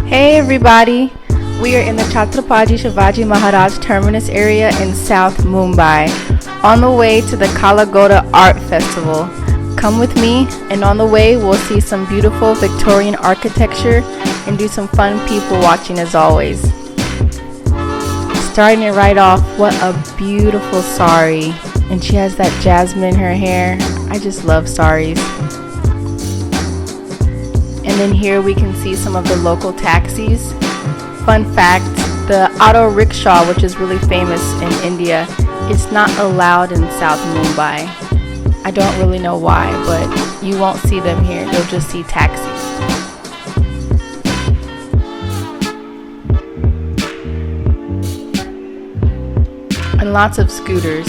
Hey everybody! We are in the Chhatrapati Shivaji Maharaj Terminus area in South Mumbai, on the way to the Kala Ghoda Art Festival. Come with me, and on the way we'll see some beautiful Victorian architecture and do some fun people watching as always. Starting it right off, what a beautiful sari, and she has that jasmine in her hair. I just love saris. And then here we can see some of the local taxis. Fun fact, the auto rickshaw, which is really famous in India, is not allowed in South Mumbai. I don't really know why, but you won't see them here. You'll just see taxis. And lots of scooters.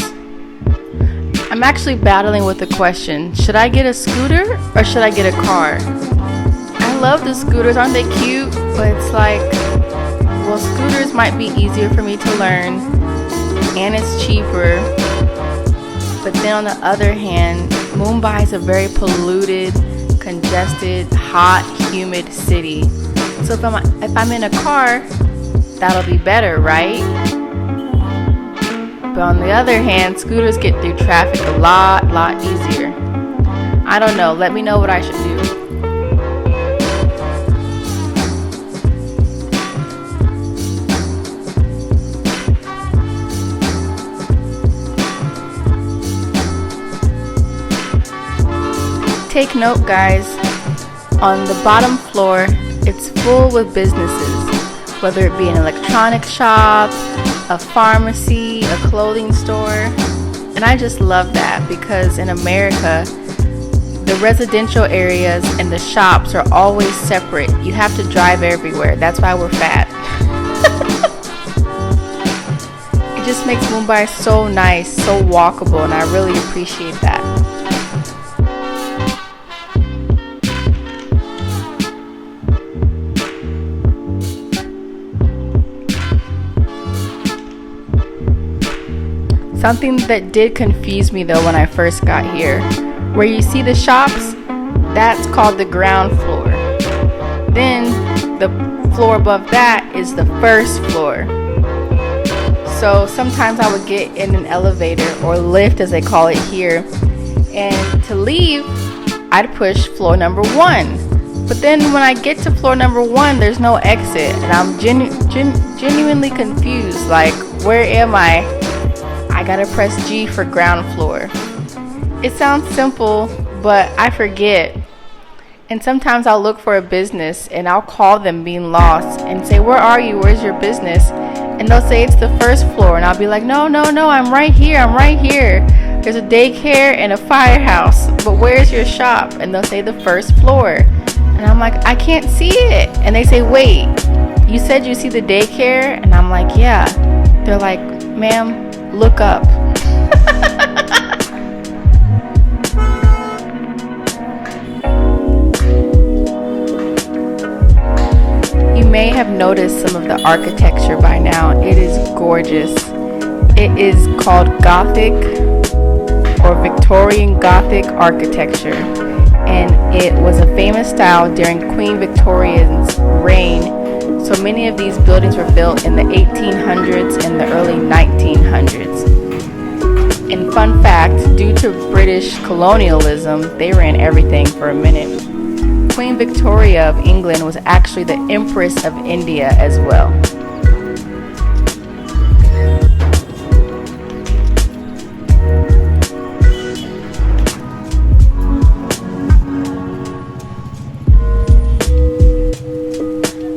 I'm actually battling with the question, should I get a scooter or should I get a car? I love the scooters, aren't they cute? But it's like, well, scooters might be easier for me to learn and it's cheaper. But then on the other hand, Mumbai is a very polluted, congested, hot, humid city. So if I'm in a car, that'll be better, right? But on the other hand, scooters get through traffic a lot easier. I don't know, let me know what I should do. Take note, guys, on the bottom floor, it's full with businesses, whether it be an electronic shop, a pharmacy, a clothing store. And I just love that because in America, the residential areas and the shops are always separate. You have to drive everywhere. That's why we're fat. It just makes Mumbai so nice, so walkable, and I really appreciate that. Something that did confuse me though when I first got here, where you see the shops, that's called the ground floor. Then the floor above that is the first floor. So sometimes I would get in an elevator or lift as they call it here, and to leave, I'd push floor number 1. But then when I get to floor number 1, there's no exit, and I'm genuinely confused, like, where am I? I gotta press G for ground floor. It sounds simple, but I forget. And sometimes I'll look for a business and I'll call them being lost and say, where are you? Where's your business? And they'll say it's the first floor. And I'll be like, no, I'm right here. There's a daycare and a firehouse, but where's your shop? And they'll say the first floor. And I'm like, I can't see it. And they say, wait, you said you see the daycare? And I'm like, yeah. They're like, ma'am, look up. You may have noticed some of the architecture by now. It is gorgeous. It is called Gothic or Victorian Gothic architecture, and it was a famous style during Queen Victoria's reign. So many of these buildings were built in the 1800s and the early 1900s. And fun fact, due to British colonialism, they ran everything for a minute. Queen Victoria of England was actually the Empress of India as well.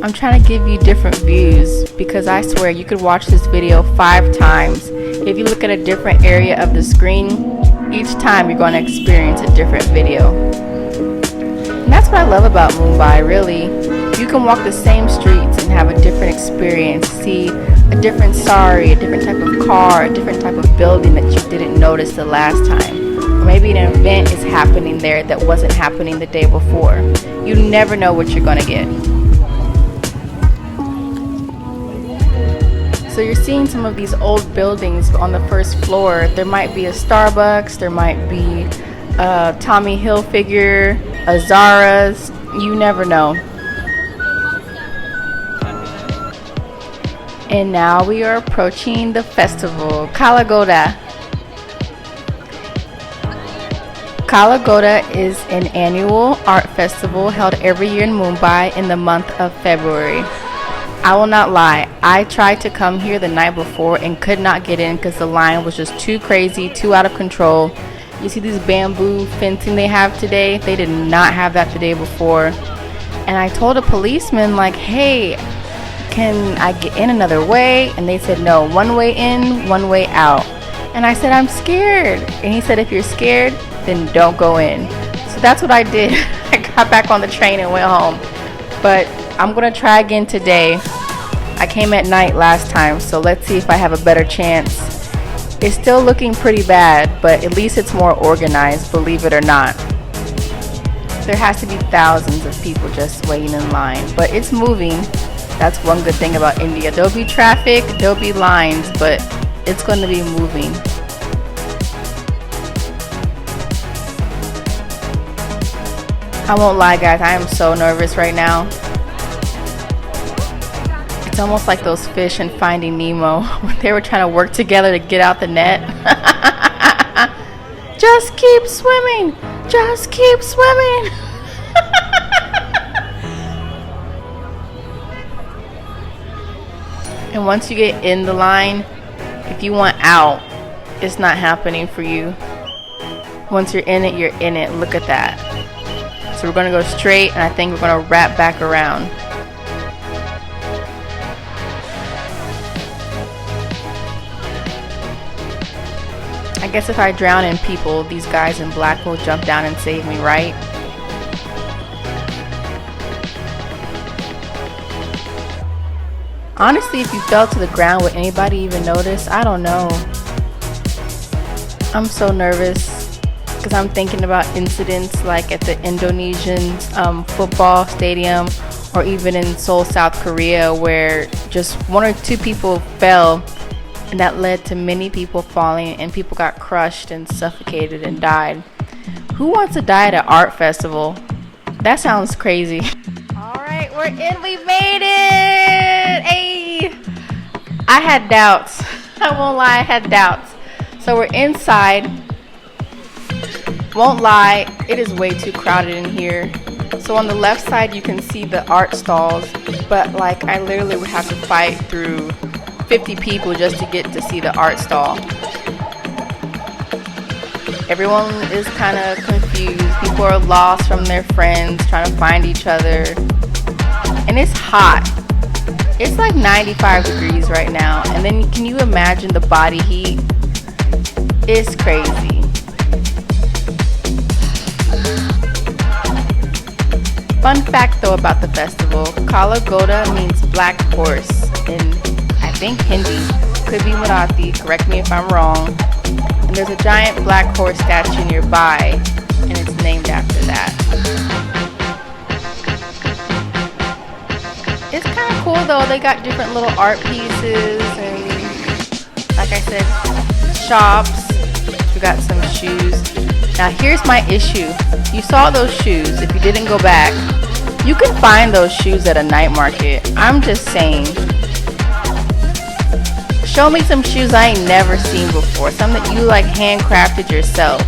I'm trying to give you different views because I swear you could watch this video 5 times. If you look at a different area of the screen, each time you're going to experience a different video. And that's what I love about Mumbai, really. You can walk the same streets and have a different experience, see a different sari, a different type of car, a different type of building that you didn't notice the last time. Or maybe an event is happening there that wasn't happening the day before. You never know what you're going to get. So you're seeing some of these old buildings on the first floor. There might be a Starbucks, there might be a Tommy Hilfiger, a Zara's, you never know. And now we are approaching the festival, Kala Ghoda. Kala Ghoda is an annual art festival held every year in Mumbai in the month of February. I will not lie, I tried to come here the night before and could not get in because the line was just too crazy, too out of control. You see this bamboo fencing they have today? They did not have that the day before. And I told a policeman, like, hey, can I get in another way? And they said, no, one way in, one way out. And I said, I'm scared. And he said, if you're scared, then don't go in. So that's what I did. I got back on the train and went home. But I'm gonna try again today. I came at night last time, so let's see if I have a better chance. It's still looking pretty bad, but at least it's more organized, believe it or not. There has to be thousands of people just waiting in line, but it's moving. That's one good thing about India. There'll be traffic, there'll be lines, but it's going to be moving. I won't lie, guys, I am so nervous right now. It's almost like those fish in Finding Nemo when they were trying to work together to get out the net. Just keep swimming, just keep swimming. And once you get in the line, if you want out, it's not happening for you. Once you're in it, you're in it. Look at that. So we're going to go straight, and I think we're going to wrap back around. I guess if I drown in people, these guys in black will jump down and save me, right? Honestly, if you fell to the ground, would anybody even notice? I don't know. I'm so nervous because I'm thinking about incidents like at the Indonesian football stadium, or even in Seoul, South Korea, where just one or two people fell, and that led to many people falling, and people got crushed and suffocated and died. Who wants to die at an art festival? That sounds crazy. Alright, we're in. We made it! Hey! I had doubts. I won't lie, I had doubts. So we're inside. Won't lie, it is way too crowded in here. So on the left side you can see the art stalls, but like I literally would have to fight through 50 people just to get to see the art stall. Everyone is kind of confused. People are lost from their friends, trying to find each other. And it's hot. It's like 95 degrees right now. And then can you imagine the body heat? It's crazy. Fun fact though about the festival, Kala Ghoda means black horse in, I think, Hindi. Could be Marathi, correct me if I'm wrong. And there's a giant black horse statue nearby, and it's named after that. It's kind of cool though, they got different little art pieces and, like I said, shops. We got some shoes. Now here's my issue. You saw those shoes. If you didn't go back, you can find those shoes at a night market. I'm just saying. Show me some shoes I ain't never seen before. Some that you like handcrafted yourself.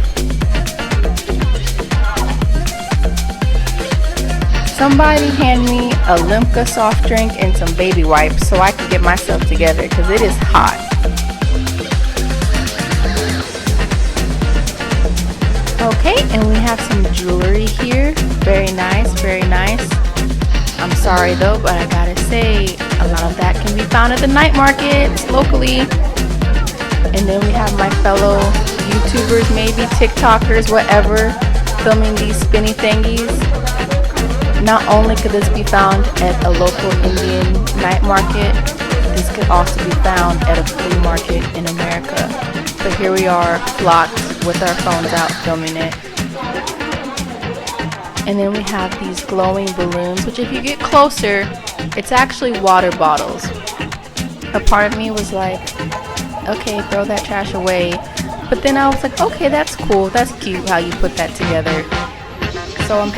Somebody hand me a Limca soft drink and some baby wipes so I can get myself together because it is hot. Okay, and we have some jewelry here. Very nice, very nice. I'm sorry though, but I gotta say, a lot of that can be found at the night markets locally. And then we have my fellow YouTubers, maybe TikTokers, whatever, filming these spinny thingies. Not only could this be found at a local Indian night market, this could also be found at a flea market in America. But here we are, blocked with our phones out filming it. And then we have these glowing balloons, which if you get closer, it's actually water bottles. A part of me was like, okay, throw that trash away. But then I was like, okay, that's cool, that's cute how you put that together. So I'm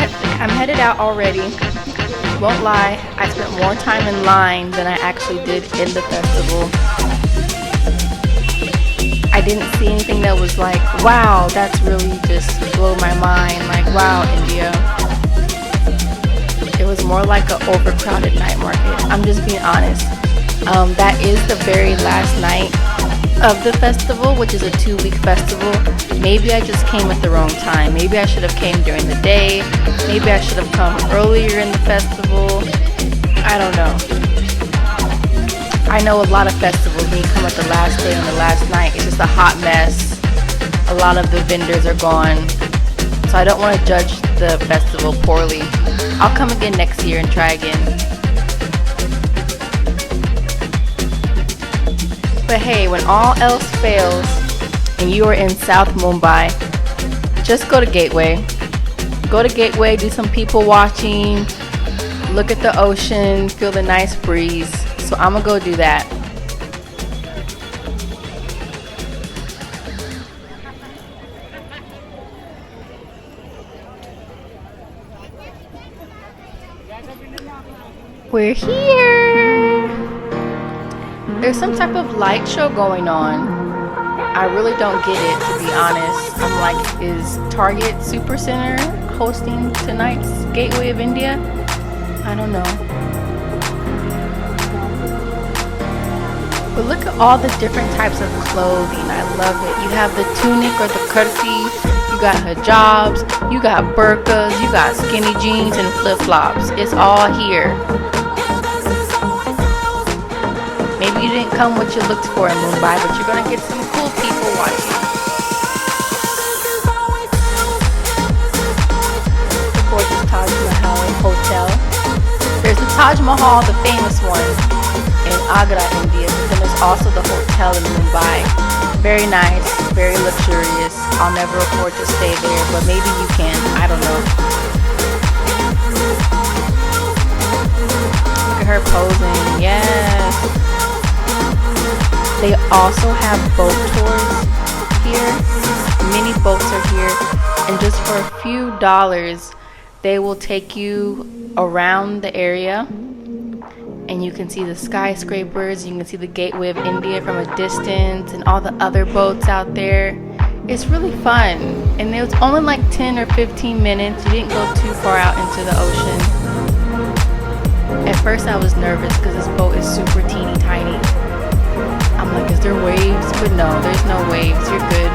headed out already. Won't lie, I spent more time in line than I actually did in the festival. I didn't see anything that was like, wow, that's really just blew my mind. Like, wow, India. It was more like an overcrowded night market. I'm just being honest. That is the very last night of the festival, which is a 2-week festival. Maybe I just came at the wrong time. Maybe I should have came during the day. Maybe I should have come earlier in the festival. I don't know. I know a lot of festivals, when you come at the last day and the last night, it's just a hot mess. A lot of the vendors are gone. So I don't want to judge the festival poorly. I'll come again next year and try again. But hey, when all else fails and you are in South Mumbai, just go to Gateway. Go to Gateway, do some people watching, look at the ocean, feel the nice breeze. So I'm gonna go do that. We're here. There's some type of light show going on. I really don't get it, to be honest. I'm like, is Target Supercenter hosting tonight's Gateway of India? I don't know. But look at all the different types of clothing. I love it. You have the tunic or the kurti, you got hijabs, you got burqas, you got skinny jeans and flip-flops. It's all here. Maybe you didn't come what you looked for in Mumbai, but you're gonna get some cool people watching. The gorgeous Taj Mahal Hotel. There's the Taj Mahal, the famous one, in Agra, India. But then there's also the hotel in Mumbai. Very nice, very luxurious. I'll never afford to stay there, but maybe you can. I don't know. Look at her posing. Yes. They also have boat tours here. Many boats are here, and just for a few dollars they will take you around the area and you can see the skyscrapers, you can see the Gateway of India from a distance and all the other boats out there. It's really fun, and it was only like 10 or 15 minutes. You didn't go too far out into the ocean. At first I was nervous because this boat is super teeny tiny. I'm like, is there waves? But no, there's no waves. You're good.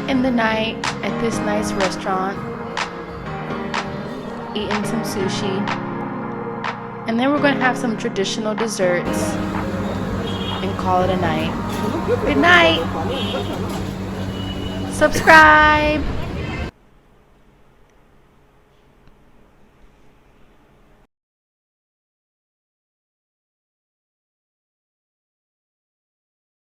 In the night at this nice restaurant, eating some sushi, and then we're going to have some traditional desserts and call it a night. Good night. Subscribe.